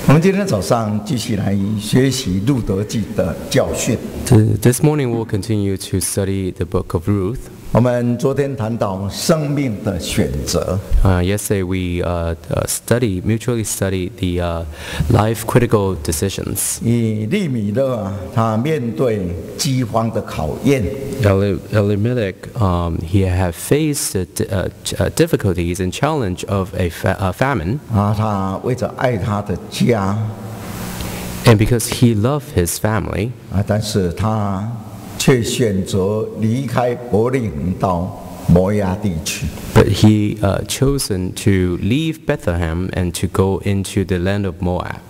我们今天早上继续来学习路德记的教训。This morning we'll continue to study the book of Ruth. 我们昨天谈到生命的选择。Yesterday we mutually studied the life critical decisions. 以利米勒啊，他面对饥荒的考验。Elimelech, he had faced difficulties and challenge of a famine. 他为着爱他的家。And because he loved his family, 但是他却选择离开伯利恒到摩押地区。But he chosen to leave Bethlehem and to go into the land of Moab.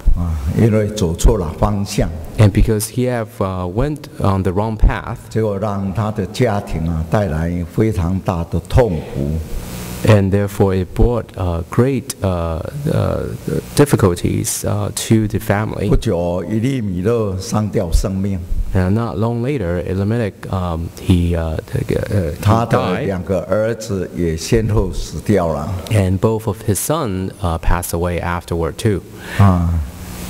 因为走错了方向。And because he went on the wrong path, 结果让他的家庭带来非常大的痛苦。And therefore it brought great difficulties to the family. 不久，以利米勒伤掉生命。And not long later, Elimelech he 他的 died. 两个儿子也先后死掉了。And both of his sons passed away afterward too.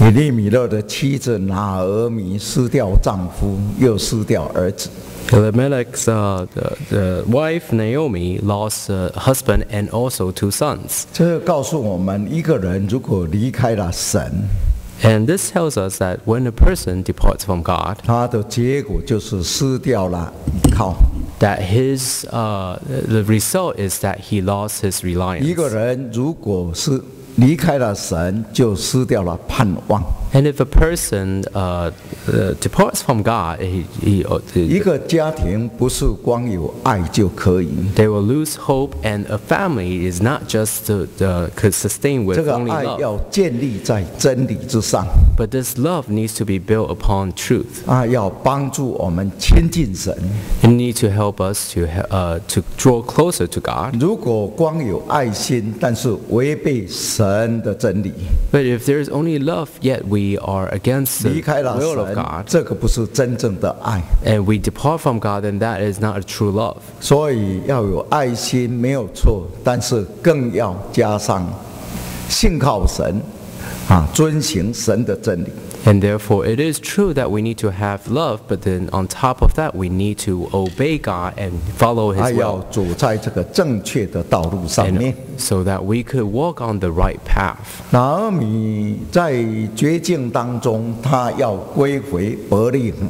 以利米勒的妻子拿俄米失掉丈夫，又失掉儿子。Elimelech's the wife Naomi lost a husband and also 2 sons. 这告诉我们，一个人如果离开了神， And this tells us that when a person departs from God, 他的结果就是失掉了依靠。that the result is that he lost his 一个 reliance. 人如果是离开了神，就失掉了盼望。 And if a person departs from God, 一个家庭不是光有爱就可以， they will lose hope, and a family is not just could sustain with 这个 only 爱 love. 要建立在真理之上。 But this love needs to be built upon truth. 要帮助我们亲近神。 It needs to help us to draw closer to God. 如果光有爱心，但是违背神的真理， But if there is only love, yet we are against the 离开了 will of 神， God, 这个不是真正的爱。 and we depart from God, then that is not a true love. 所以要有爱心没有错，但是更要加上信靠神，遵行神的真理。 And therefore, it is true that we need to have love, but then on top of that, we need to obey God and follow His 要 will, 走在这个正确的道路上面。 so that we could walk on the right path. 拿俄米在绝境当中，他要归回伯利恒。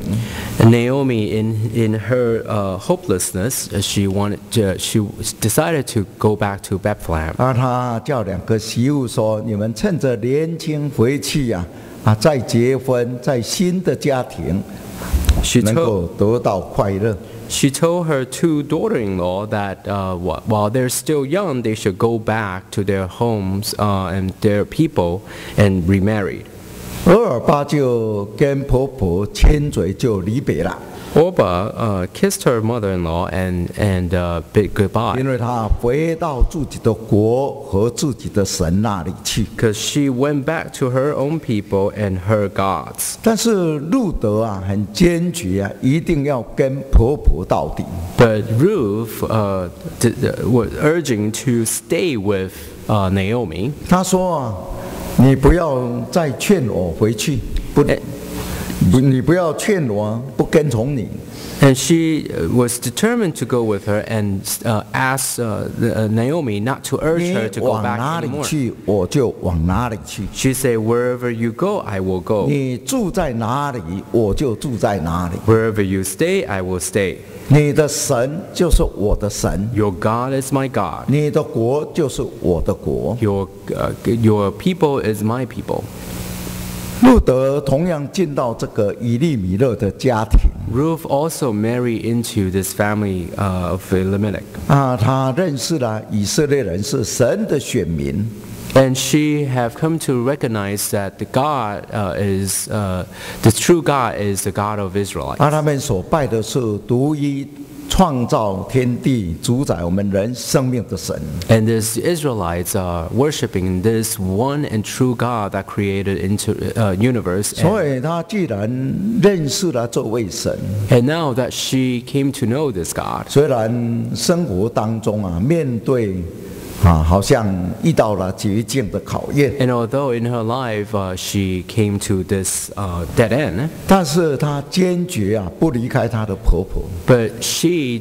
And Naomi, in her hopelessness, she decided to go back to Bethlehem. 他叫两个媳妇说：“你们趁着年轻回去再结婚，在新的家庭 She 能够得到快乐。” She told her 2 daughters-in-law that while they're still young, they should go back to their homes and their people and remarry. 俄尔巴就跟婆婆亲嘴就离别了， Orpah kissed her mother-in-law and bid goodbye, 因为她回到自己的国和自己的神那里去。 because she went back to her own people and her gods. 但是路德很坚决一定要跟婆婆到底。 But Ruth was urging to stay with Naomi. 她说你不要再劝我回去，你不要劝我不跟从你。 And she was determined to go with her and asked Naomi not to urge her to 你 go 往 back 哪里 anymore. 去，我就往哪里去； She said, "Wherever you go, I will go. 你住在哪里，我就住在哪里。 Wherever you stay, I will stay. 你的神就是我的神， Your God is my God. 你的国就是我的国。 Your people is my people." 路德同样进到这个以利米勒的家庭。 Ruth also married into this family of Elimelech. 他认识了以色列人是神的选民。 And she have come to recognize that the true God is the God of Israelites. 他们所拜的是独一创造天地、主宰我们人生命的神。 And these Israelites are worshiping this one and true God that created into universe. 所以他既然认识了这位神， And now that she came to know this God, 虽然生活当中面对好像遇到了绝境的考验。 And although in her life she came to this dead end, 但是她坚决不离开她的婆婆。 but she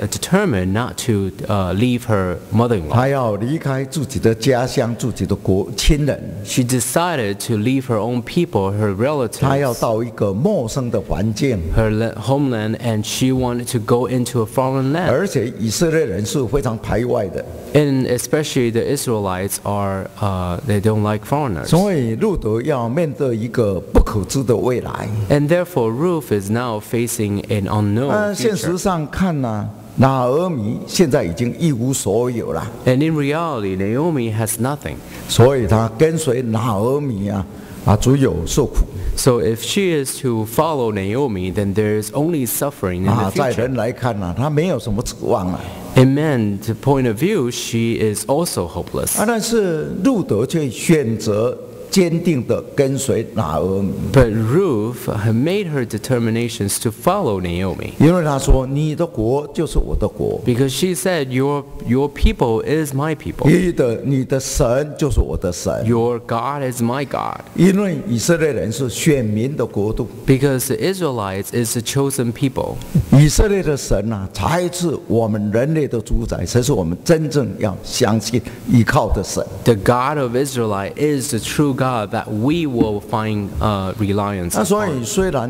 determined not to leave her mother-in-law. 她要离开自己的家乡、自己的亲人。 She decided to leave her own people, her 她要 relatives, 到一个陌生的环境， her homeland, and she wanted to go into a foreign land. 而且以色列人是非常排外的， And especially the Israelites are, they don't like foreigners. 所以路得要面对一个不可知的未来。 And therefore Ruth is now facing an unknown 现 future. 实上看呢，拿俄米现在已经一无所有了， And in reality, Naomi has nothing. 所以她跟随拿俄米只有受苦。 So if she is to follow Naomi, then there is only suffering in the 在 future. 人来看呢，她没有什么指望了。 In man's point of view, she is also hopeless. 但是路得却选择坚定的跟随拿俄米， But Ruth had made her determinations to follow Naomi 因为他说：“你的国就是我的国， because she said, your people is my people. 你的神就是我的神。 Your God is my God. 因为以色列人是选民的国度， Because the Israelites is the chosen people. 以色列的神才是我们人类的主宰，才是我们真正要相信依靠的神。 The God of Israelite is the true God that we will find reliance 所 upon. 以虽然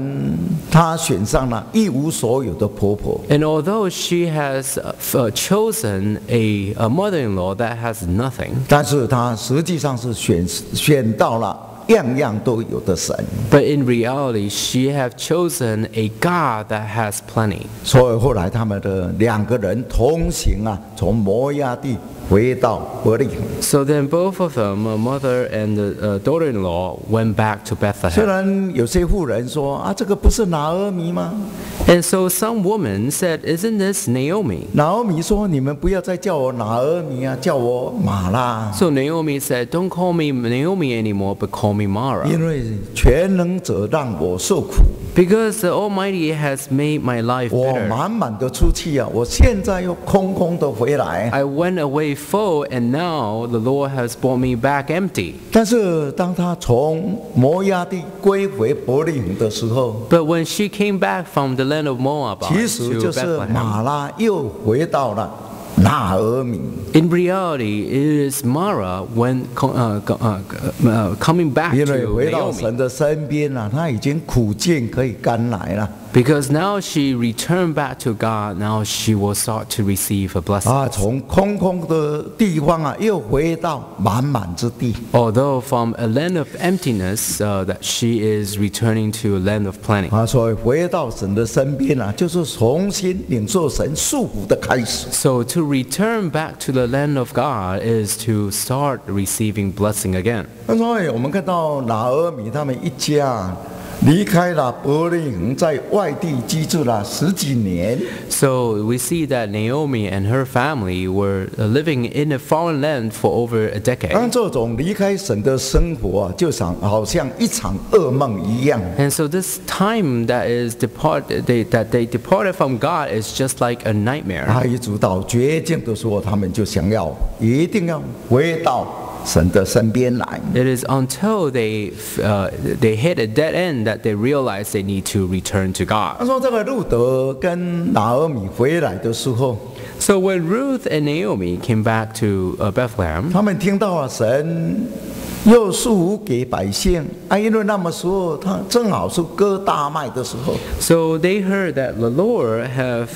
他选上了一无所有的婆婆， And although she has chosen a mother-in-law that has nothing, 但是他实际上是选到了样样都有的神。 but in reality, she have chosen a God that has plenty. 所以后来他们的两个人同行从摩押地回到伯利恒。 So then both of them, a mother and the daughter-in-law, went back to 虽 Bethlehem. 然有些妇人说这个不是拿俄米吗？ And so some woman said, isn't this Naomi? 拿俄米说：“你们不要再叫我拿俄米叫我玛拉， So Naomi said, don't call me Naomi anymore, but call me Mara. 因为全能者让我受苦， Because the Almighty has made my life 我 bitter. 满满的出去我现在又空空的回来。 I went away full, and now the Lord has brought me back empty. 但是当他从摩押地归回伯利恒的时候， But when she came back from the land of Moab 其实 to 就是 Bethlehem, 玛拉又回到了拿俄米。 in reality, it is Mara when coming back 因为 to 回到 Naomi. 神的身边他已经苦尽可以甘来了。 Because now she returned back to God, now she will start to receive a blessing. 从空空的地方又回到满满之地。 Although from a land of emptiness, that she is returning to a land of plenty. 所以回到神的身边就是重新领受神祝福的开始。 So to return back to the land of God is to start receiving blessing again. 所以我们看到拿俄米他们一家离开了伯利恒，在外地居住了10几年。 So we see that Naomi and her family were living in a foreign land for over a decade. 这种离开神的生活就好像一场噩梦一样。 And so this time that they departed from God is just like a nightmare. 一直到绝境的时候，他们就想要一定要回到神的身边来。 It is until they hit a dead end that they realize they need to return to 他 God. 说这个路得跟拿俄米回来的时候， So when Ruth and Naomi came back to Bethlehem, 他们听到了神又束福给百姓因为那么时候他正好是割大麦的时候。 so they heard that the Lord have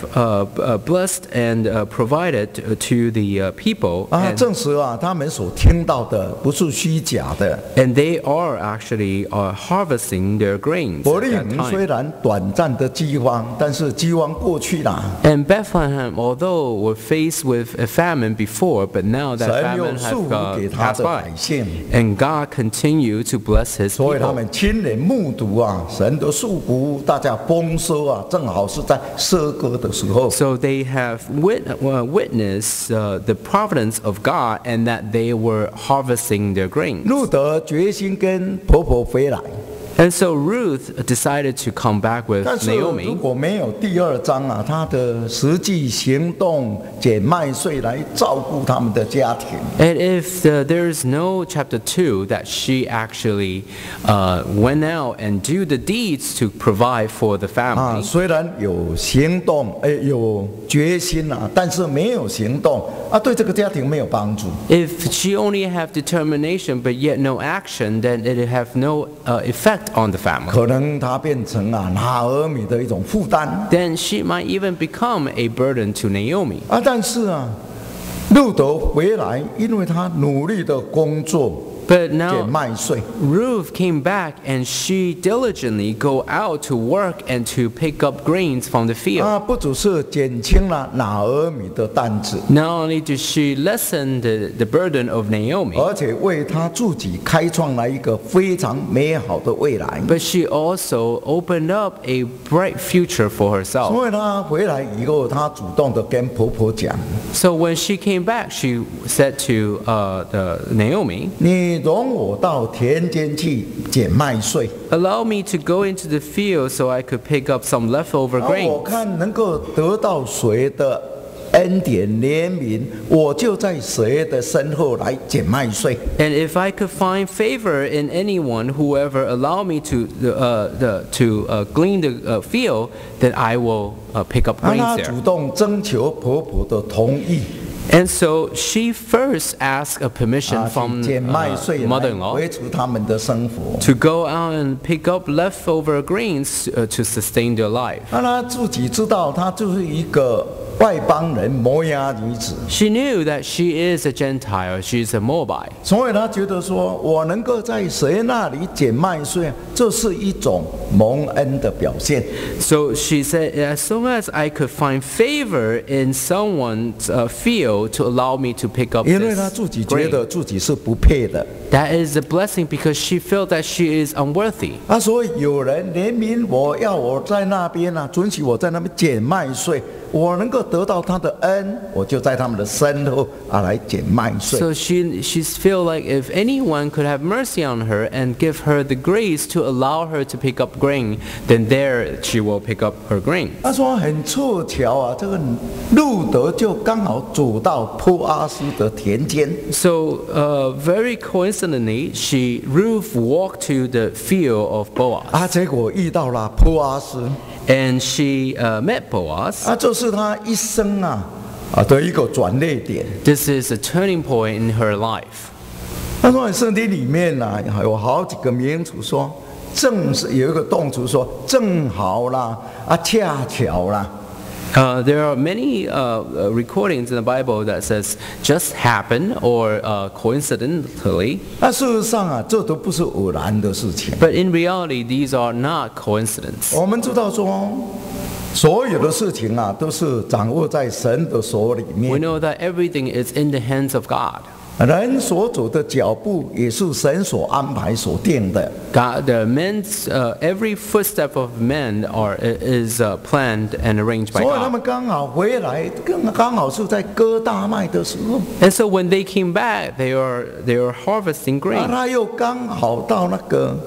blessed and provided to the people, 证实他们所听到的不是虚假的。 and they are actually harvesting their grains 伯 at 利 that 恒虽 time. 然短暂的饥荒，但是饥荒过去了， And Bethlehem, although were faced with a famine before, but now that 神又 famine 束福 has 给他 passed 的 by, 百姓。 and God continued to bless His 所以他 people. 们亲眼目睹神的祝福，大家丰收正好是在收割的时候。 So they have witnessed the providence of God, and that they were harvesting their grain. 路得决心跟婆婆回来， And so Ruth decided to come back with 但是如 Naomi. 果没有第2章啊，他的实际行动捡麦穗来照顾他们的家庭， And if there's no chapter 2 that she actually went out and do the deeds to provide for the 啊， family, 虽然有行动，有决心啊，但是没有行动啊，对这个家庭没有帮助。 if she only have determination but yet no action, then it have no effect on the family. 可能他变成啊拿俄米的一种负担 Then she might even become a burden to Naomi. 啊，但是啊，路德回来，因为他努力的工作 But 捡 now 麦穗， Ruth came back and she diligently go out to work and to pick up grains from the field. 啊，不只是减轻了拿俄米的担子， Not only did she lessen the burden of Naomi, 而且为他自己开创了一个非常美好的未来。 but she also opened up a bright future for herself. 所以他回来以后，他主动的跟婆婆讲 So when she came back, she said to Naomi, 你容我到田间去捡麦穗， allow me to go into the field so I could pick up some leftover 然后我 grains. 看能够得到谁的恩典怜悯，我就在谁的身后来捡麦穗。 And if I could find favor in anyone, whoever allow me to glean the field, then I will pick up 啊， grains 他 there. 主动征求婆婆的同意， And so she first asked a permission 啊， from 去捡麦穗来 mother-in-law 维持他们的生活。 to go out and pick up leftover grains to sustain their life. 啊，他自己知道，她就是一个外邦人摩押女子， She knew that she is a Gentile, she is a Moabite. 所以她觉得说，我能够在谁那里捡麦穗，这是一种蒙恩的表现。 So she said, as long as I could find favor in someone's field to allow me to pick up 因为她自己 this 觉 grain, 得自己是不配的 that is a blessing because she felt that she is unworthy. 啊，所以有人怜悯我，要我在那边啊，准许我在那边捡麦穗，我能够得到他的恩，我就在他们的身后啊来捡麦穗。 So she's feel like if anyone could have mercy on her and give her the grace to allow her to pick up grain, then there she will pick up her grain. 他说很凑巧啊，这个路德就刚好走到波阿斯的田间， So very coincidentally, Ruth walked to the field of Boaz, 啊，结果遇到了波阿斯， and she met Boaz. 啊，这是他一生啊的一个转捩点。 This is a turning point in her life. 他说圣经里面呢、有好几个名词说，正是有一个动词说正好啦，啊，恰巧啦。 There are many recordings in the Bible that says just happen or coincidentally, 那事实上啊，这都不是偶然的事情。 but in reality, these are not coincidence. 我们知道说，所有的事情啊，都是掌握在神的手里 We 面。 know that everything is in the hands of God. 人所走的脚步也是神所安排、所定的。 God, every footstep of men is planned and arranged by 所以他 God. 们刚好回来，刚好是在割大麦的时候， And so when they came back, they are harvesting 啊， grain. 他又刚好到那个，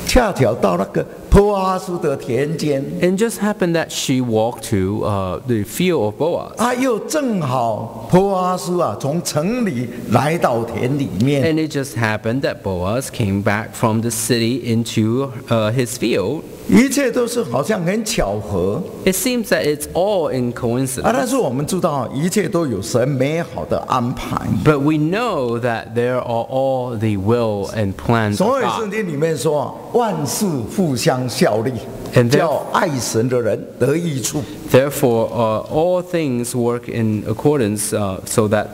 恰巧到那个波阿斯的田间， And just happened that she walked to the field of Boaz. 啊，又正好波阿斯啊从城里来到田里面， And it just happened that Boaz came back from the city into his field. 一切都是好像很巧合 It seems that it's all in 啊， coincidence. 但是我们知道一切都有神美好的安排。 But we know that there are all the will and plans of 所以圣 God. 经里面说，万事互相效力， And 叫爱神的人得益处。 Therefore, all things work in accordance so that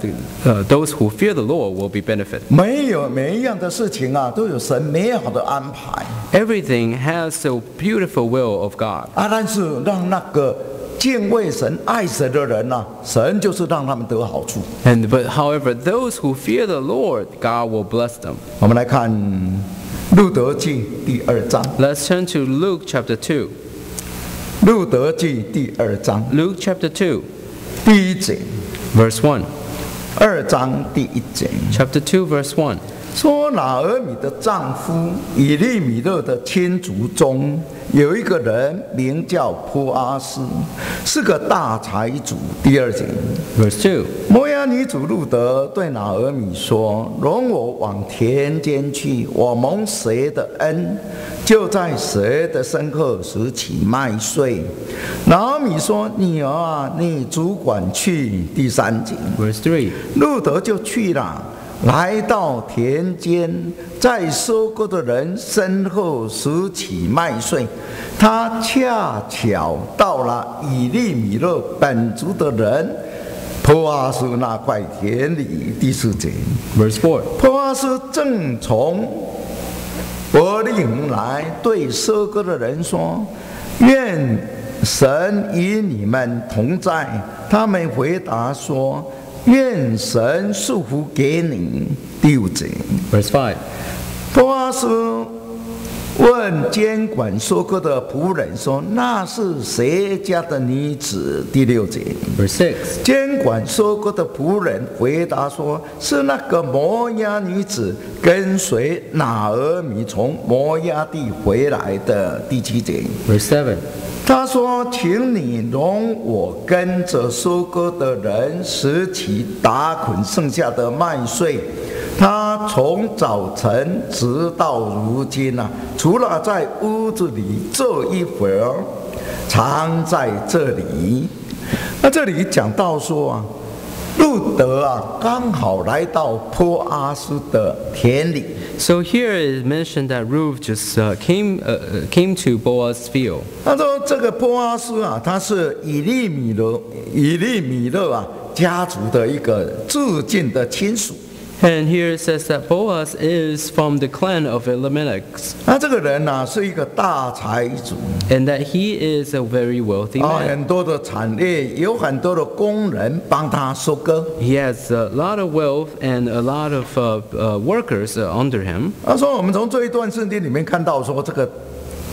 those who fear the Lord will be benefited. 每一样的事情啊，都有神美好的安排 Everything has the beautiful will of God. 啊，但是让那个敬畏神、爱神的人啊，神就是让他们得好处。 But however, those who fear the Lord, God will bless them. 我们来看路德记第2章， Let's turn to Luke chapter 2. 路德记第2章 Luke chapter 2, 第1节， verse 1. 2章第1节， Chapter 2, verse 1. 说拿俄米的丈夫以利米勒的亲族中有一个人名叫波阿斯，是个大财主。第二节 Verse 2. 摩押女主路德对拿俄米说：容我往田间去，我蒙谁的恩，就在谁的身后拾起麦穗。拿俄米说：女儿啊，你主管去。第3节 Verse 3. 路德就去了，来到田间，在收割的人身后拾起麦穗。他恰巧到了以利米勒本族的人波阿斯那块田里。第4节 Verse 4. 波阿斯正从伯利恒来，对收割的人说：愿神与你们同在。他们回答说：愿神祝福给你。第5节 Verse 5. 波阿斯问监管收割的仆人说：那是谁家的女子？第6节 Verse 6. 监管收割的仆人回答说：是那个摩押女子跟随拿俄米从摩押地回来的。第7节 Verse 7. 他说：请你容我跟着收割的人拾起打捆剩下的麦穗。他从早晨直到如今除了在屋子里坐一会儿，常在这里。那这里讲到说路德刚好来到波阿斯的田里。So here it is mentioned that Ruth just came to Boaz's field. 他说这个波阿斯他是以利米勒家族的一个至近的亲属。And here it says that Boaz is from the clan of Elimelech. 那这个人是一个大财主， And that he is a very wealthy man. 很多的产业，有很多的工人帮他收割。He has a lot of wealth and a lot of workers under him. 他说我们从这一段圣经里面看到说，这个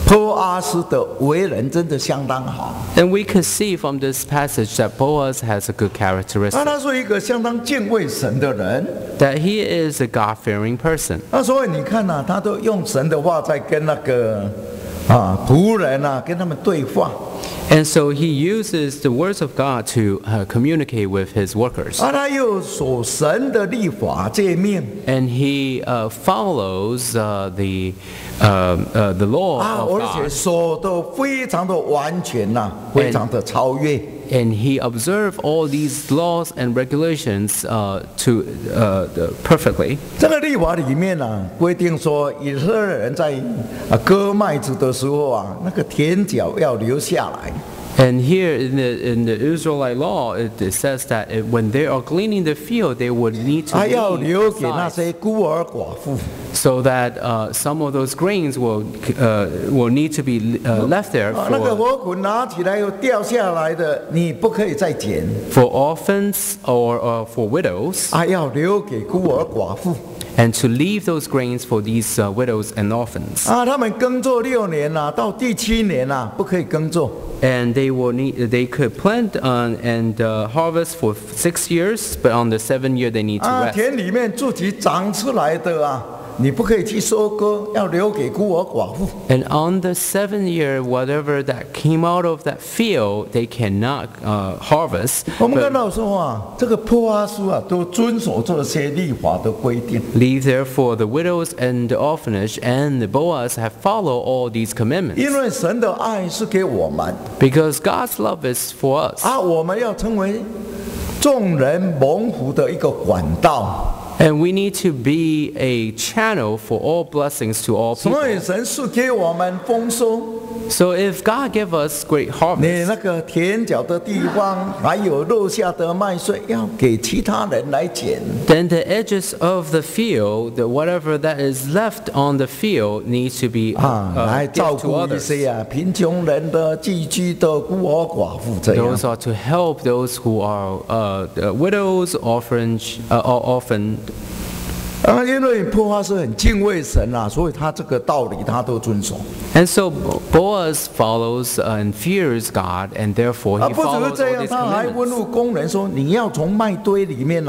波阿斯的为人真的相当好。 And we can see from this passage that Boaz has a good characteristic. 他是一个相当敬畏神的人。 That he is a God-fearing person. 所以你看他都用神的话在跟那个仆人跟他们对话。 And so he uses the words of God to communicate with his workers. 他又守神的律法诫命。 And he follows the law of 而且 God. 守得非常的完全非常的超越。 And he observed all these laws and regulations perfectly. 这个律法里面规定说，以色列人在割麦子的时候那个田角要留下来。 And here in the Israelite law, it says that when they are gleaning the field, they would need to 要 leave 留给那 sides 些孤儿寡妇。 so that some of those grains will need to be left there 那个火捆拿起来又掉下来的，你不可以再捡。 for orphans or for widows. 要留给孤儿寡妇。 And to leave those grains for these widows and orphans. 他们耕作6年到第7年不可以耕作。 And they could plant and harvest for 6 years, but on the 7th year they need to rest. 田里面自己长出来的你不可以去收割，要留给孤儿寡妇。 And on the 7th year, whatever that came out of that field, they cannot harvest. 我们看到说这个波阿斯都遵守这些律法的规定。 Leave there for the widows and the orphanage, and the Boaz have followed all these commandments. 因为神的爱是给我们， Because God's love is for us. 我们要成为众人蒙福的一个管道。 And we need to be a channel for all blessings to all people. 所以神是给我们丰收。 So if God give us great 你 harvest, 那个田角的地方还有落下的麦穗，要给其他人来捡。 then the edges of the field, whatever that is left on the field, needs to be 来照 given to 顾一 others. 些贫穷人的、寄居的孤儿寡妇这样。 Those are to help those who are widows, orphan. 因为波阿斯很敬畏神所以他这个道理他都遵守。 And so Boaz follows and fears God, and therefore he 不只是 follows 这 all 样， these 他还 commandments. 问路工人说：“你要从麦堆里面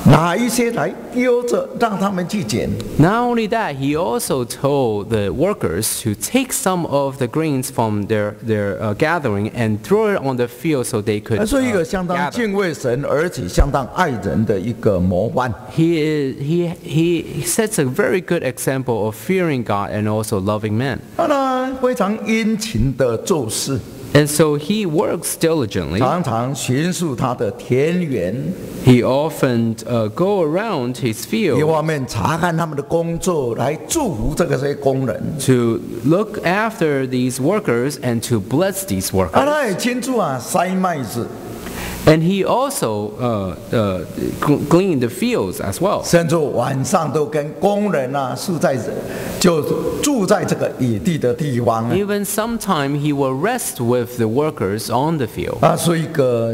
拿一些来丢着，让他们去捡。 Not only that, he also told the workers to take some of the grains from their gathering and throw it on the field so they could 是一个相当 gather. 敬畏神，而且相当爱人的一个模范。 He sets a very good example of fearing God and also loving men. 他非常殷勤的做事， And so he works diligently. 常常巡视他的田园， He often go around his 一 field 方面查看他们的工作，来祝福这些工人。 to look after these workers and to bless these 他 workers. 也亲自筛麦子， And he also gleaned the fields as well. 甚至晚上都跟工人就住在这个野地的地方。 Even sometime he will rest with the workers on the field. 是一个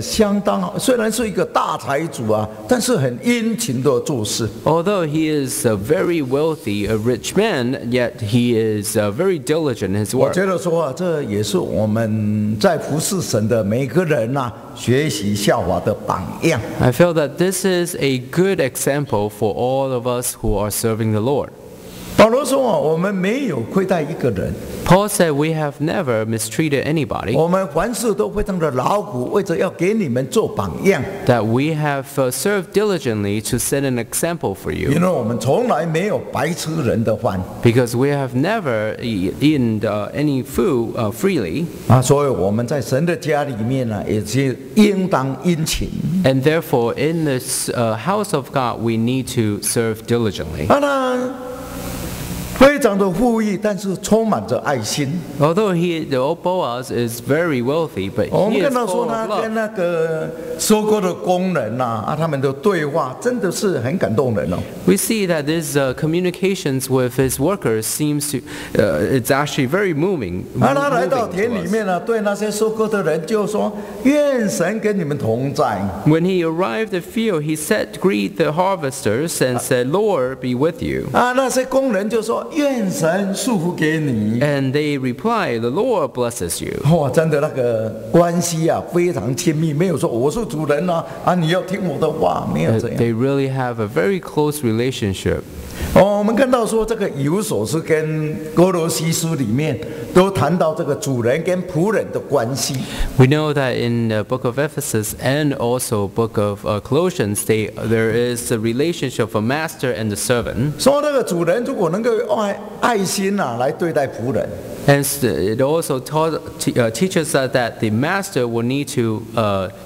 虽然是一个大财主啊，但是很殷勤的做事。 Although he is a very wealthy, a rich man, yet he is very diligent in his 我 work. 觉得说这也是我们在服侍神的每个人学习效法的榜样。 I feel that this is a good example for all of us who are serving the Lord. 保罗说我们没有亏待一个人， Paul said we have never mistreated anybody, 我们凡事都非常的劳苦，为着要给你们做榜样。 that we have served diligently to set an example for 因 you, 为我们从来没有白吃人的饭 because we have never eaten any food freely, 所以我们在神的家里面也是应当殷勤。 and therefore in this house of God we need to serve diligently. 非常的富裕，但是充满着爱心。 Although the Boaz is very wealthy, but 我 he 们 is 看到说 full 他 of 跟 love. 那个收割的工人他们的对话真的是很感动人哦。 We see that his communications with his workers seems to, it's actually very moving. 他来到 moving 田 to 里 us. 面对那些收割的人就说：“愿神跟你们同在。 When he arrived at the field, he greet the harvesters and said, Lord be with you. 那些工人就说：“愿神祝福给你。 And they reply, the Lord blesses you. 哇，真的那个关系非常亲密，没有说我是主人你要听我的话，没有这样。 They really have a very close relationship. 我们看到说这个以弗所书跟哥罗西书里面都谈到这个主人跟仆人的关系。 We know that in the book of Ephesus and also book of Colossians, there is a relationship of a master and a servant. 说那个主人如果能够用爱心来对待仆人， Hence, it also teaches us that the master will need to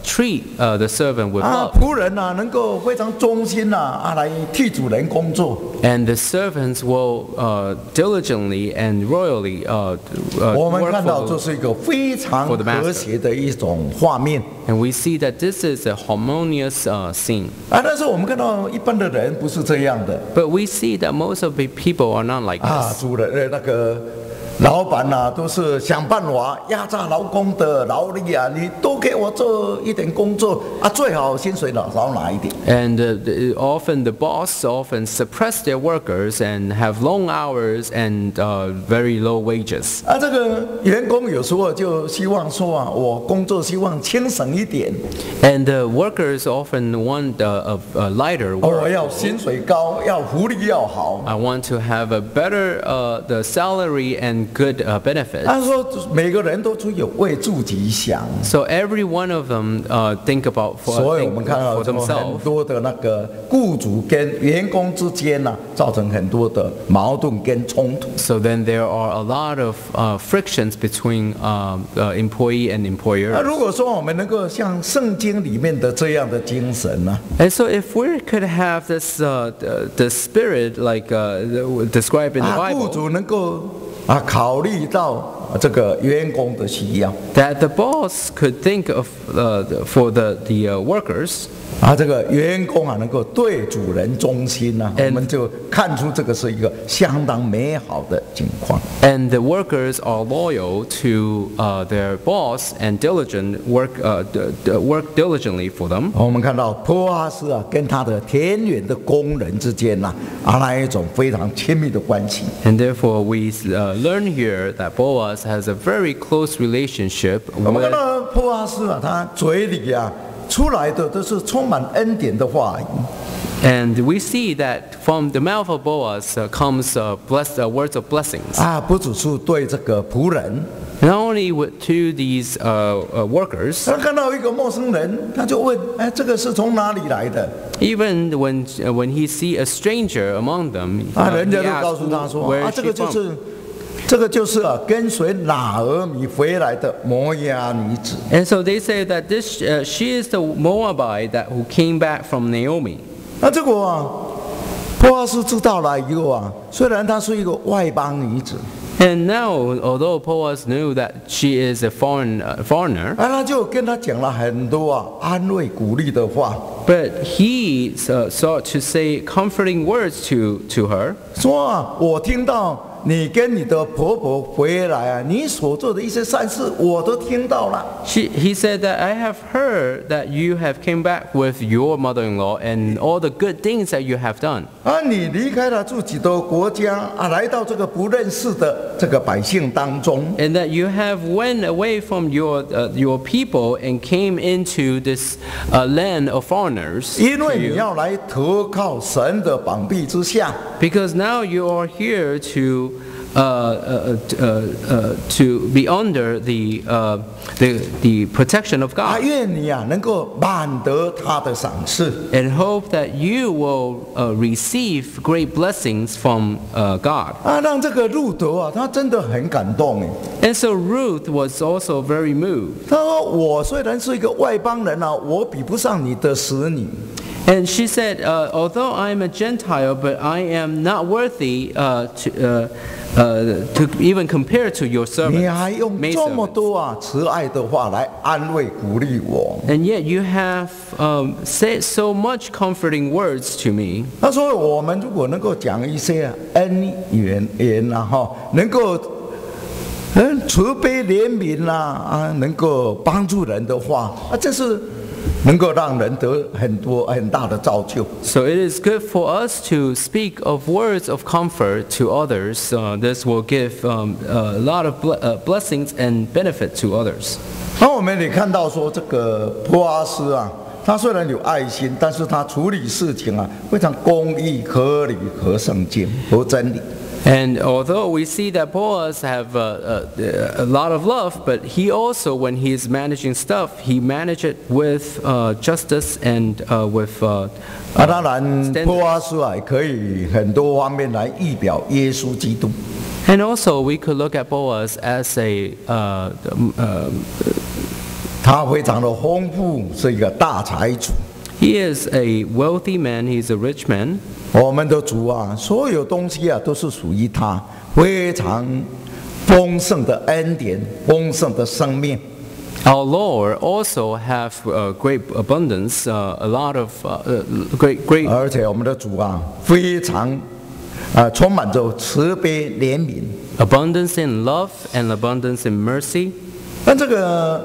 treat the servant with love. 仆人能够非常忠心来替主人工作。 And the servants will diligently and royally 我们 work 看到 for 这 the, 是一个非常 for the master. 和谐的一种画面 and we see that this is a harmonious scene. 但是我们看到一般的人不是这样的 But we see that most of the people are not like this. 主人那个老板都是想办法压榨劳工的劳力你多给我做一点工作最好薪水少拿一点。 And often the boss often suppress their workers and have long hours and very low wages. 这个员工有时候就希望说我工作希望轻省一点 And the workers often want a lighter 我 work. 要薪水高，要福利要好。 I want to have a better the salary and good benefits. 他说每个人都只有为自己想， So every one of them think about 所以我们看到 for 说很 themselves. 多的那个雇主跟员工之间造成很多的矛盾跟冲突。 So then there are a lot of frictions between employee and employer. 如果说我们能够像圣经里面的这样的精神And so if we could have this the spirit like described in the 雇 Bible, 主能够考虑到这个员工的需要 that the boss could think of for the workers, 这个员工能够对主人忠心我们就看出这个是一个相当美好的情况。 and the workers are loyal to their boss and work diligently for them. 我们看到波阿斯跟他的田园的工人之间那一种非常亲密的关系。 And therefore we learn here that Boaz has a very close relationship 我们看 with 到波阿斯他嘴里出来的都是充满恩典的话语。And we see that from the mouth of Boaz comes words of blessings. 不只是对这个仆人， Not only to these workers, 他看到一个陌生人，他就问：这个是从哪里来的？ even when he see a stranger among them, 人 he 家就告 asks 诉他说： where is 这 she 个就 from? 是。这个就是跟随拿俄米回来的摩押女子。 And so they say that she is the Moabite who came back from Naomi. 那这个波阿斯知道了以后虽然她是一个外邦女子， And now, although Boaz knew that she is a foreigner, 他就跟她讲了很多安慰鼓励的话， but he sought to say comforting words to her. 说我听到你跟你的婆婆回来你所做的一些善事我都听到了。 He said that I have heard that you have came back with your mother-in-law and all the good things that you have done. 你离开了自己的国家来到这个不认识的这个百姓当中， And that you have went away from your people and came into this land of foreigners. 因为你要来投靠神的膀臂之下。 Because now you are here to be under the protection of God. 愿你能够满得他的赏赐。 And hope that you will receive great blessings from God. 让这个路德他真的很感动 And so Ruth was also very moved. 他说：我虽然是一个外邦人我比不上你的使女。 And she said, although I'm a Gentile, but I am not worthy to even compare to your servants. 你还用这么多慈爱的话来安慰鼓励我。 And yet you have said so much comforting words to me. 他说：我们如果能够讲一些恩言能够慈悲怜悯能够帮助人的话这是能够让人得很大的造就。 So it is good for us to speak of words of comfort to others. This will give a lot of blessings and benefit to others. 我们也看到说，这个波阿斯他虽然有爱心，但是他处理事情非常公义、合理、合圣经、合真理。 And although we see that Boaz have a lot of love, but he also, when he is managing stuff, he manage it with justice and with 当然，波阿斯也可以很多方面来预表耶稣基督。 And also we could look at Boaz as a 他非常的丰富，是一个大财主。 he is a wealthy man, he is a rich man. 我们的主所有东西都是属于他，非常丰盛的恩典，丰盛的生命。 Our Lord also have great abundance, a lot of great. 而且我们的主非常充满着慈悲怜悯。 Abundance in love and abundance in mercy. 那这个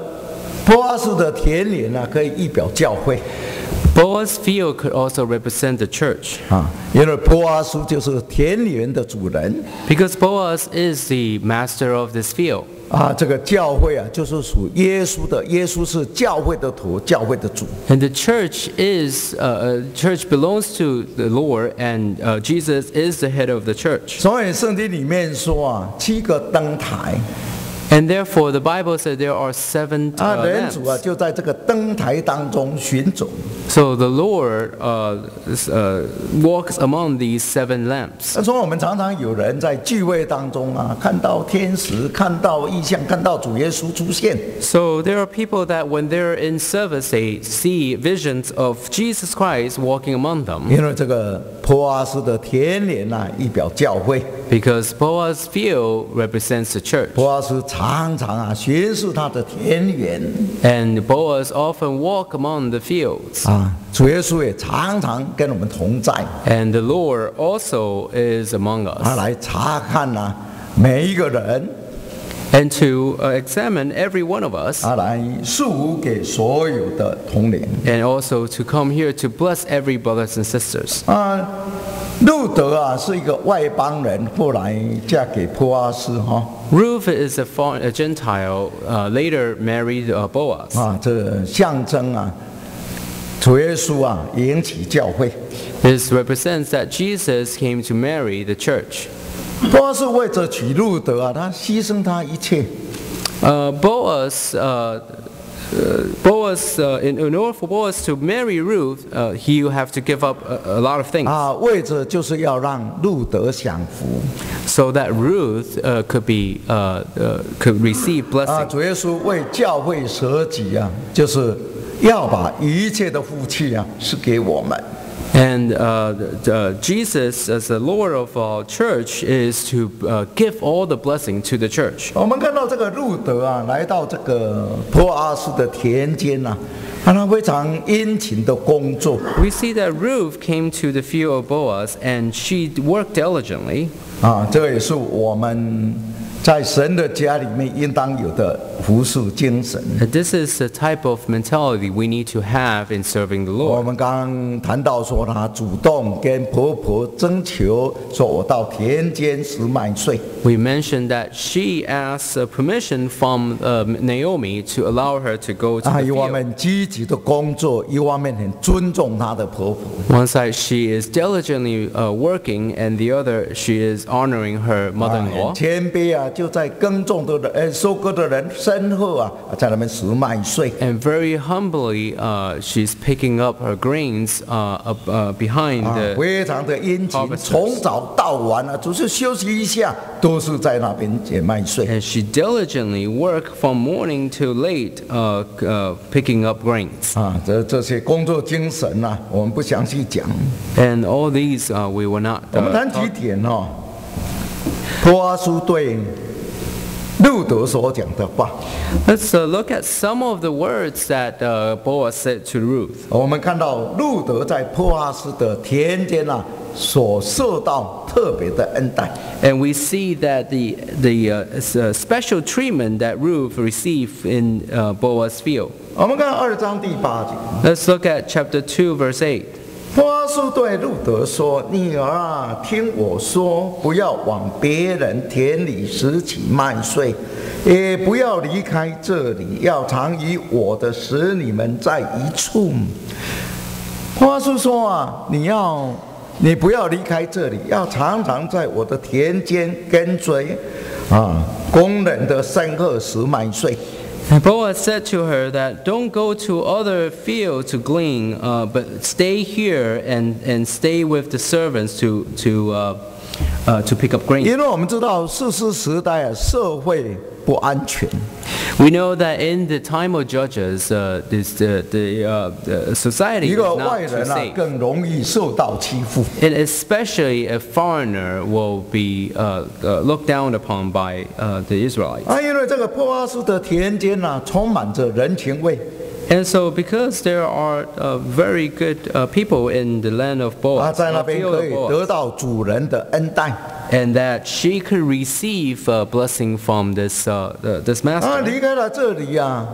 波阿斯的田园可以预表教会。 Boaz's field could also represent the church. 因为波阿斯就是田园的主人。 Because Boaz is the master of this field. 这个教会就是属耶稣的，耶稣是教会的头，教会的主。 And the church church belongs to the Lord, and Jesus is the head of the church. 所以圣经里面说7个灯台。 And therefore, the Bible said there are 7 人主 lamps. 就在这个灯台当中巡走。 So the Lord walks among these 7 lamps. 所以我们常常有人在聚会当中看到天使，看到异象，看到主耶稣出现。 So there are people that when they're in service, they see visions of Jesus Christ walking among them. 因为这个波阿斯的田园预表教会。 Because Boaz's field represents the church. 波阿斯常常巡视他的田园。 And Boaz often walk among the fields. 主耶稣也常常跟我们同在。 And the Lord also is among 他 us. 来查看每一个人。 And to examine every one of us. 他来祝福给所有的同龄。 And also to come here to bless every brothers and sisters. 路德是一个外邦人，后来嫁给波阿斯Ruth is a Gentile, later married Boaz. 这象征主耶稣啊，迎娶教会。 This represents that Jesus came to marry the church. 波阿斯为着娶路德啊，他牺牲他一切。 Boaz, in order for Boaz to marry Ruth, he will have to give up a lot of things. 啊，为着就是要让路德享福。 So that Ruth could receive 啊， blessing. 主耶稣为教会舍己啊，就是要把一切的福气啊，是给我们。 And Jesus, as the Lord of our church, is to give all the blessing to the church. 我们看到这个路德啊，来到这个波阿斯的田间啊，他非常殷勤的工作。 We see that Ruth came to the field of Boaz, and she worked diligently. 啊，这也是我们在神的家里面应当有的服侍精神。 This is the type of mentality we need to have in serving the 我 Lord. 们刚刚谈到说，他主动跟婆婆征求，说我到田间拾麦穗。 We mentioned that she asked permission from Naomi to allow her to go to 啊， the 一方 field. 面积极的工作，一方面很尊重她的婆婆。 One side she is diligently working, and the other she is honoring her 很 mother-in-law. 谦卑啊，就在耕种的人、收割的人身后啊，在那边拾麦穗。 And very humbly, she's picking up her grains behind 啊， the 非常的殷勤， harvesters. 从早到晚啊，只是休息一下，都是在那边捡麦穗。 And she diligently worked from morning till late, picking up grains. 啊，这些工作精神啊，我们不详细讲。 And all these we will not 我们谈几 talk. 点哦。波阿斯对路德所讲的话， Let's look at some of the words that Boaz said to Ruth. 我们看到路德在波阿斯的田间啊，所受到特别的恩待。 And we see that the special treatment that Ruth received in Boaz's field. 我们看2章第8节， Let's look at chapter 2, verse 8. 波阿斯对路德说：“女儿啊，听我说，不要往别人田里拾起麦穗，也不要离开这里，要常与我的使女们在一处。”波阿斯说啊，你不要离开这里，要常常在我的田间跟随啊，工人的身后拾麦穗。 And Boaz said to her that don't go to other fields to glean, but stay here and stay with the servants to pick up grain. 因为我们知道士师时代啊，社会不安全。 We know that in the time of Judges, the society 一 is 个 not 外 too 人啊， safe. 更容易受到欺负。 And especially a foreigner will be looked down upon by the Israelites. 啊，因为这个波阿斯的田间啊，充满着人情味。 And so because there are very good people in the land of 啊， Boaz, 在那边 field 可 of 以 Boaz, 得到主人的恩待。 and that she could receive a blessing from this 啊， master. 离开了这里啊，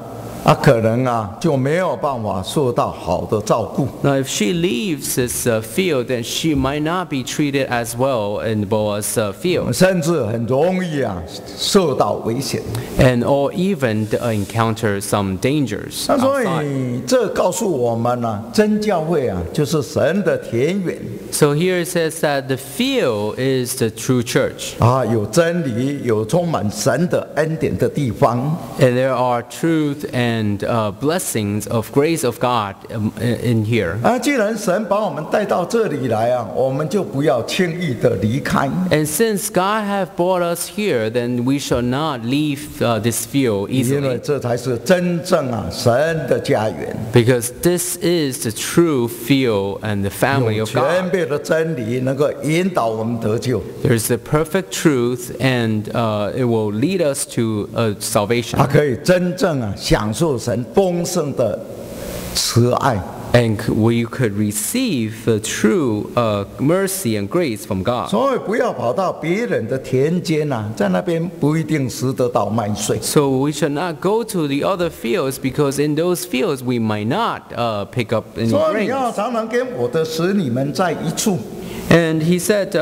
可能啊就没有办法受到好的照顾。 Now, if she leaves this field, then she might not be treated as well in Boaz's field, 甚至很容易啊受到危险。 and or even encounter some dangers 那所 outside. 以这告诉我们呢、真教会啊，就是神的田园 So here it says that the field is the true church, 啊，有真理，有充满神的恩典的地方。 and there are truth and blessings of grace of God in here. 啊，既然神把我们带到这里来啊，我们就不要轻易的离开。 And since God have brought us here, then we shall not leave this field 因为 easily, 这才是真正啊神的家园， because this is the true field and the family 有 of 全 God. 备的真理能够引导我们得救。 There's the perfect truth, and it will lead us to salvation. 他可以真正啊享受神丰盛的慈爱。 And we could receive the true mercy and grace from God. 所以不要跑到别人的田间啊，在那边不一定拾得到麦穗。 So we should not go to the other fields, because in those fields we might not pick up any 所以你要 grains. 常常跟我的使女们在一处。And he said,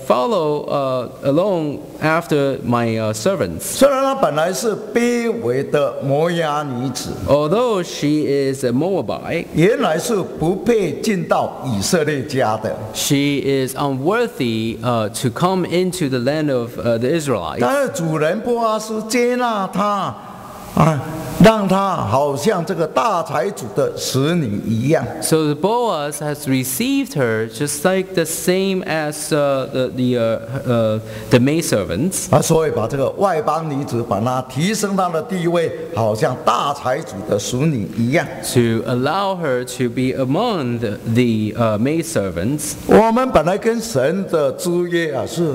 follow along after my servants. 虽然她本来是卑微的摩押女子， Although she is a Moabite, 原来是不配进到以色列家的。 she is unworthy to come into the land of the Israelites. 但是主人波阿斯接纳她，让她好像这个大财主的使女一样。 So the Boaz has received her just like the same as the maidservants. 所以把这个外邦女子把她提升她的地位，好像大财主的使女一样。 To allow her to be among the maidservants. 我们本来跟神的之约是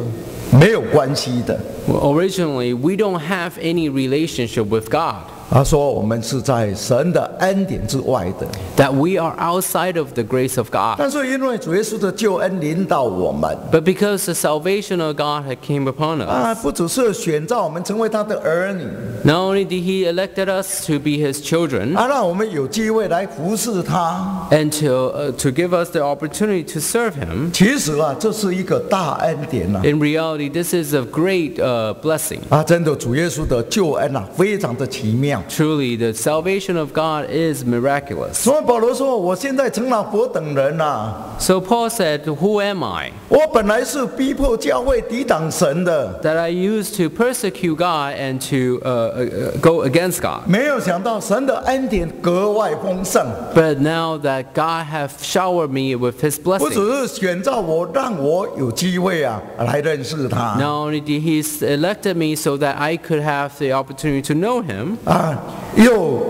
没有关系的。 Originally, we don't have any relationship with God. 他说我们是在神的恩典之外的。 That we are outside of the grace of God. 但是因为主耶稣的救恩临到我们， But because the salvation of God had came upon us, 不只是选召我们成为他的儿女， not only did He elected us to be His children, 让我们有机会来服侍他。 and to give us the opportunity to serve Him. 其实这是一个大恩典啊！ In reality, this is a great blessing. 真的主耶稣的救恩非常的奇妙。 Truly, the salvation of God is miraculous. 所以保罗说：“我现在成了何等人啊！ So Paul said, "Who am I? 我本来是逼迫教会抵挡神的， That I used to persecute God and to go against God. 没有想到神的恩典格外丰盛， But now that God hath showered me with His 不只 blessing, 是选召我，让我有机会来认识他。 not only did He elected me so that I could have the opportunity to know Him, 又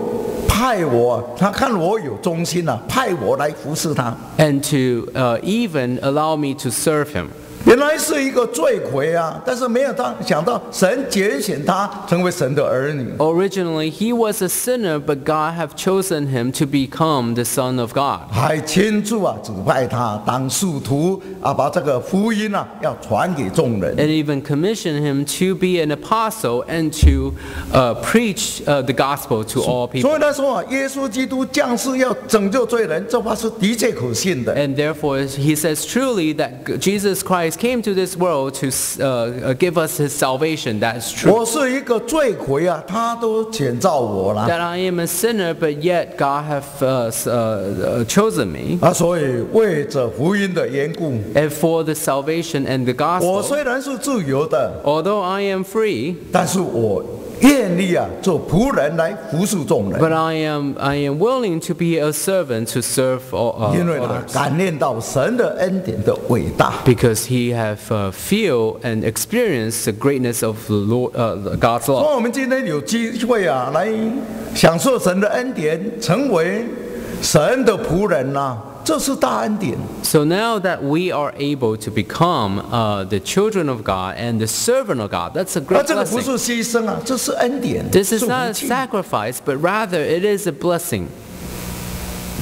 派我，他看我有忠心派我来服侍他。 and to even allow me to serve Him." 原来是一个罪魁但是没有想到神拣选他成为神的儿女。 Originally, he was a sinner, but God have chosen him to become the Son of God. 还亲自指派他当使徒把这个福音要传给众人。 And even commissioned him to be an apostle and to preach the gospel to all 所 people. 以他说耶稣基督降世要拯救罪人，这话是的确可信的。 And therefore, he says truly that Jesus Christ came to this world to give us His salvation. That is true. 我是一个罪魁他都选召我了。 That I am a sinner, but yet God have chosen me. 所以为着福音的缘故， And for the salvation and the 我 gospel, 虽然是自由的， although I am free, 但是我愿意做仆人来服侍众人。 but I am willing to be a servant to serve 因为 others. 感念到神的恩典的伟大。 Because he have feel and experienced the greatness of the Lord, God's 所 love. 以我们今天有机会来享受神的恩典，成为神的仆人这是大恩典。 So now that we are able to become the children of God and the servant of God, that's a 那 great 这个不 blessing. 是牺牲这是恩典， This 是 is 福 not a 气。 sacrifice, but rather it is a blessing.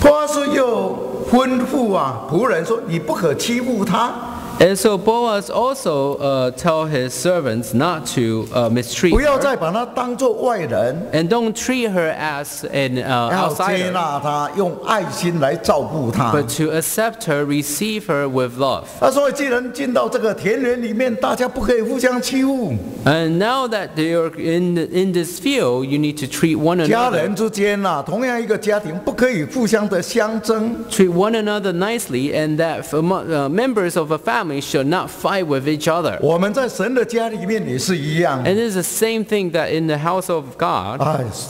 波阿斯又吩咐仆人说：“你不可欺负他， And so Boaz also tell his servants not to mistreat 不要 her, 再把他当作外人， and don't treat her as an 要接 outsider, 纳他，用爱心来照顾他。 but to accept her, receive her with love. 所以既然进到这个田园里面，大家不可以互相欺负。 And now that you're in this field, you need to treat one 家 another, 人之间同样一个家庭不可以互相的相争。 treat one another nicely, and that members of a family should not fight with each other. 我们在神的家里面也是一样。 And it is the same thing that in the house of God,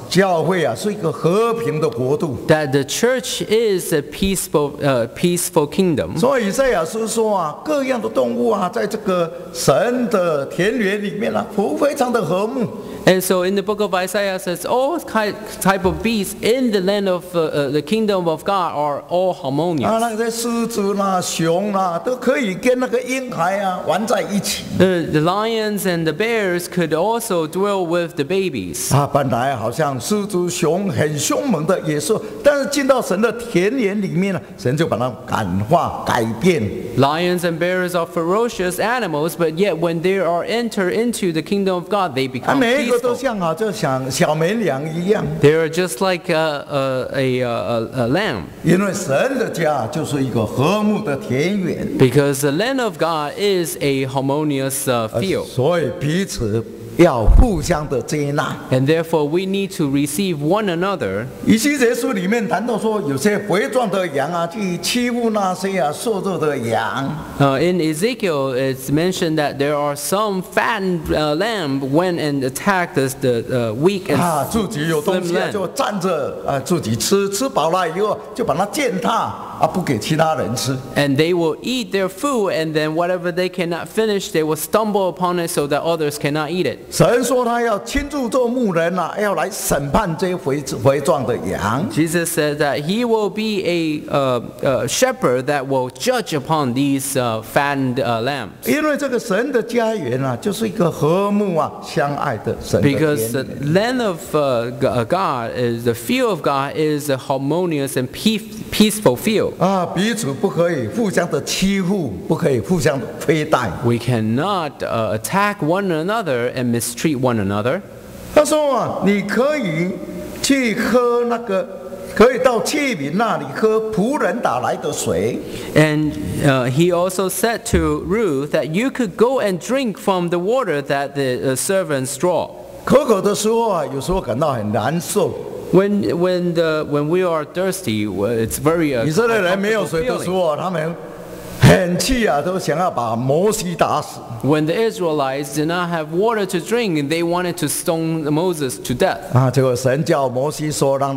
教会是一个和平的国度。 that the church is a peaceful kingdom. 所以以赛亚书说各样的动物在这个神的田园里面非常的和睦。 And so in the book of Isaiah says all type of beasts in the land of the kingdom of God are all harmonious. 那些狮子熊都可以跟那个婴孩啊玩在一起。The lions and the bears could also dwell with the babies. 本来好像狮子、熊很凶猛的野兽，但是进到神的田园里面呢，神就把它感化、改变。Lions and bears are ferocious animals, but yet when they are entered into the kingdom of God, they become 每一个都 peaceful. 像就像小绵羊一样。They are just like a lamb. 因为神的家就是一个和睦的田园， Because the land of God is a harmonious field. 所以彼此要互相的接纳。 And therefore we need to receive one another. 以西结书里面谈到说，有些肥壮的羊啊，去欺负那些瘦弱的羊。In Ezekiel, it's mentioned that there are some fattened lamb went and attacked the weak and 自己有东 slim 西就 lamb. 站着自己吃，吃饱了以后就把它践踏不给其他人吃。 And they will eat their food, and then whatever they cannot finish, they will stumble upon it so that others cannot eat it. 神说他要亲自做牧人要来审判这些肥壮的羊。 Jesus said that he will be a shepherd that will judge upon these fattened lambs. 因为这个神的家园就是一个和睦相爱的神的田 Because the 园。 land of God is the field of God is a harmonious and peaceful field. 彼此不可以互相的欺负，不可以互相的亏待。 We cannot attack one another and mistreat one another. 他说你可以去喝可以到器皿那里喝仆人打来的水。 And he also said to Ruth that you could go and drink from the water that the servants draw. 口渴的时候有时候感到很难受。 When we are thirsty, it's very 以色列人没有 uncomfortable 水的时 feeling. 候，他们很气都想要把摩西打死。 When the Israelites did not have water to drink, and they wanted to stone Moses to death. 结果神叫摩西说，让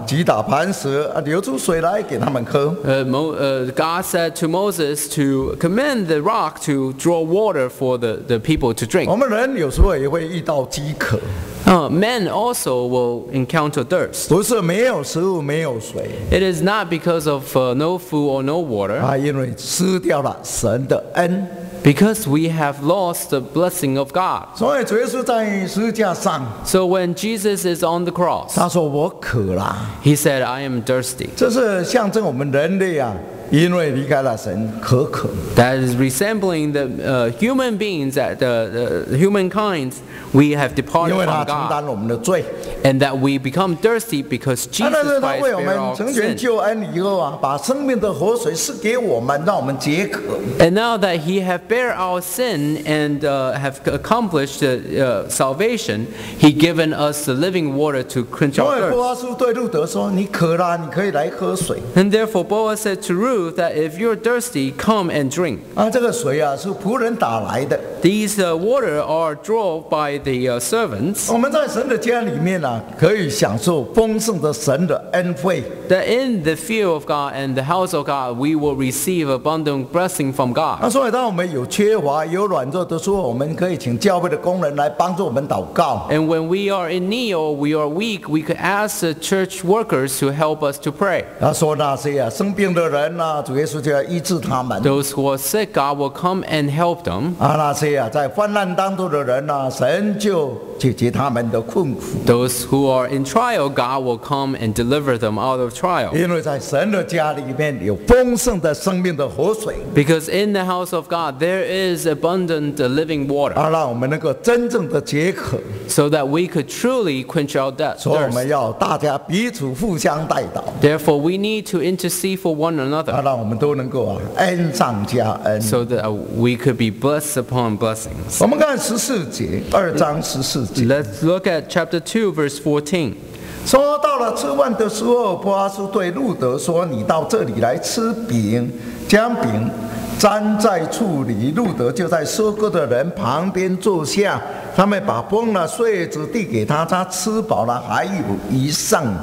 击打磐石流出水来给他们喝。 God said to Moses to command the rock to draw water for the people to drink. 我们人有时候也会遇到饥渴， Men also will encounter thirst. 不是没有食物没有水， It is not because of no food or no water, 因为失掉了神的恩。 because we have lost the blessing of God. 所以主耶稣在十字架上， So when Jesus is on the cross, 他说我渴了， he said, I am thirsty. 这是象征我们人类因为离开了神渴。 That is resembling the human beings, that the humankind, we have 因 departed 为 from 他承 God. 担了我们的罪。 And that we become thirsty because 但 Jesus 是他 Christ 为我 bear 们 our 成全 sin. 救恩以后把生命的活水赐给我们，让我们解渴。 And now that he have bear our sin and have accomplished salvation, he given us the living water to quench 所 our 以波 thirst. 阿斯对路德说：“你渴了，你可以来喝水。 And therefore Boaz said to Ruth that if you're thirsty, come and drink. 这个水是仆人打来的。 These water are drawn by the servants. 我们在神的家里面可以享受丰盛的神的恩惠。 That in the field of God and the house of God, we will receive abundant blessing from God. 所以当我们有缺乏、有软弱的时候，我们可以请教会的工人来帮助我们祷告。 And when we are in need or we are weak, we could ask the church workers to help us to pray. 说那些生病的人主耶稣就要医治他们。 Those who are sick, God will come and help them. 那些在患难当中的人神就解决他们的困苦。 Those who are in trial, God will come and deliver them out of trial. 因为在神的家里面有丰盛的生命的活水， Because in the house of God, there is abundant living water, 让我们能够真正的解渴。 so that we could truly quench our 所以我们 thirst. 要大家彼此互相代祷， Therefore, we need to intercede for one another, 让我们都能够恩上加恩。 so that we could be blessed upon blessings. 我们看14节，2章14节， Let's look at chapter 2, verse 14. 说到了吃饭的时候，波阿斯对路德说：“你到这里来吃饼，将饼粘在醋里。”路德就在收割的人旁边坐下，他们把崩了穗子递给他，他吃饱了还有余剩。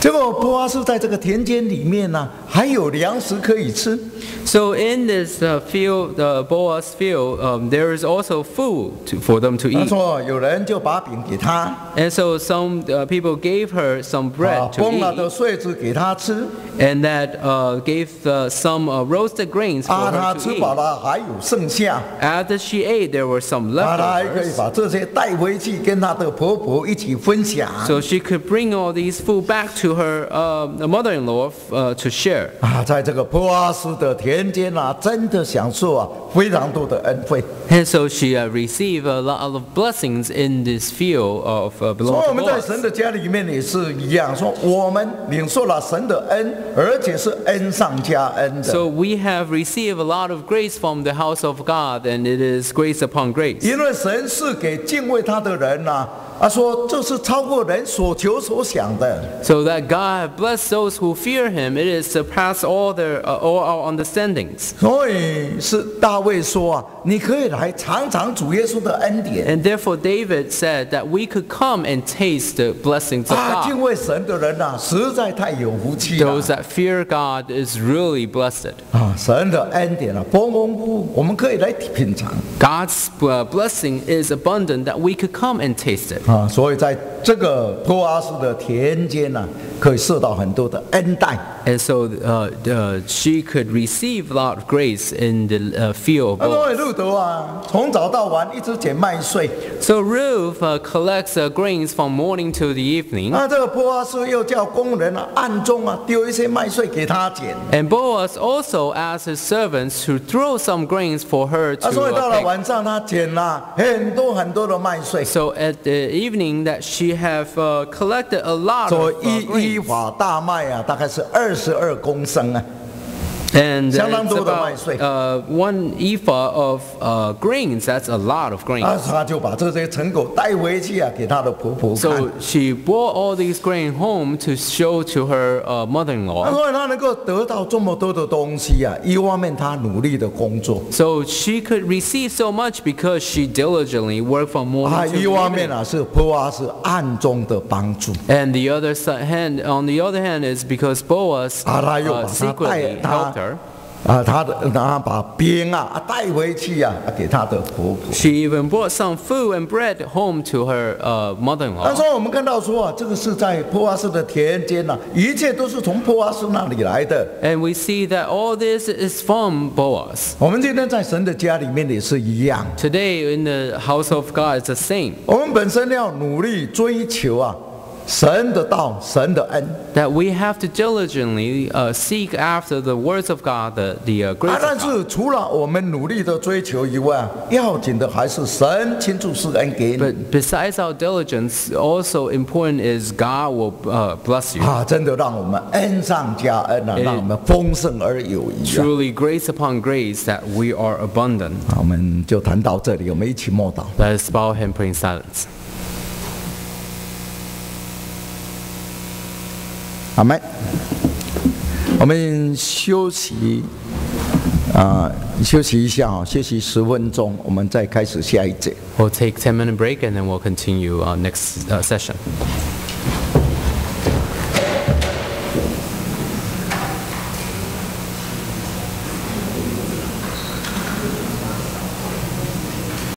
结果波阿斯在这个田间里面呢，还有粮食可以吃。So in this field, the Boaz field, there is also food for them to 他 eat. 说有人就把饼给他， And so some people gave her some bread to 崩了的 eat, 穗子给他吃， and that gave some roasted grains for 他 her to 吃 eat. 饱了还有剩下， After she ate, there were some 他还可以 leftovers. 把这些带回去跟他的婆婆一起分享。 So she could bring all these food back to her mother-in-law to share. 在这个波阿斯的田间真的享受非常多的恩惠。 And so she received a lot of blessings in this field of 所以 belonging 我们 to 在 Boaz. 神的家里面也是一样，说我们领受了神的恩，而且是恩上加恩的。 So we have received a lot of grace from the house of God, and it is grace upon grace. 因为神是给敬畏他的人说这是超过人所求所想的。 So that God bless those who fear Him, it is surpass all our understandings. 所以是大卫说你可以来尝尝主耶稣的恩典。 And therefore David said that we could come and taste the blessings of 敬 God. 畏神的人实在太有福气了。 Those that fear God is really blessed. 神的恩典丰丰富富，我们可以来品尝。 God's blessing is abundant that we could come and taste it. 所以在这个波阿斯的田间可以受到很多的恩待。 And so she could receive a lot of grace in the field of 因 Boaz. 为路德从早到晚一直捡麦穗， So Ruth collects grains from morning to the evening. 这个波阿斯又叫工人暗中丢一些麦穗给他捡。 And Boaz also asked his servants to throw some grains for her to 所以到了 pick. 晚上，他捡了很多很多的麦穗， So at the evening that she have collected a lot 所 of 以一 grains. 法大麦大概是22公升And相当 it's 多的麦穗。 about 1 ephah of grains. That's a lot of grains. 他就把这些成果带回去给他的婆婆看。 So she brought all these grain home to show to her mother-in-law. 所以他能够得到这么多的东西一方面他努力的工作， So she could receive so much because she diligently worked from morning to 一方面 evening. 是波阿是暗中的帮助。 And on the other hand is because Boaz 他又把他 secretly 带 helped her. 他把饼带回去给他的婆婆。 She even brought some food and bread home to her 那 mother-in-law. 时候我们看到说这个是在波阿斯的田间一切都是从波阿斯那里来的。 And we see that all this is from Boaz. 我们今天在神的家里面也是一样， Today in the house of God, it's the same. 我们本身要努力追求神的道，神的恩。 That we have to diligently seek after the words of God, the grace 但 of God. 是除了我们努力的追求以外，要紧的还是神亲自施恩给你。 But besides our diligence, also important is God will bless you. 真的让我们恩上加恩让我们丰盛而有余。 Truly grace upon grace that we are abundant. 我们就谈到这里，我们一起默祷。 Let us bow and pray in silence. 阿们，我们休息休息一下休息10分钟，我们再开始下一节。 We'll take 10-minute break and then we'll continue our next session.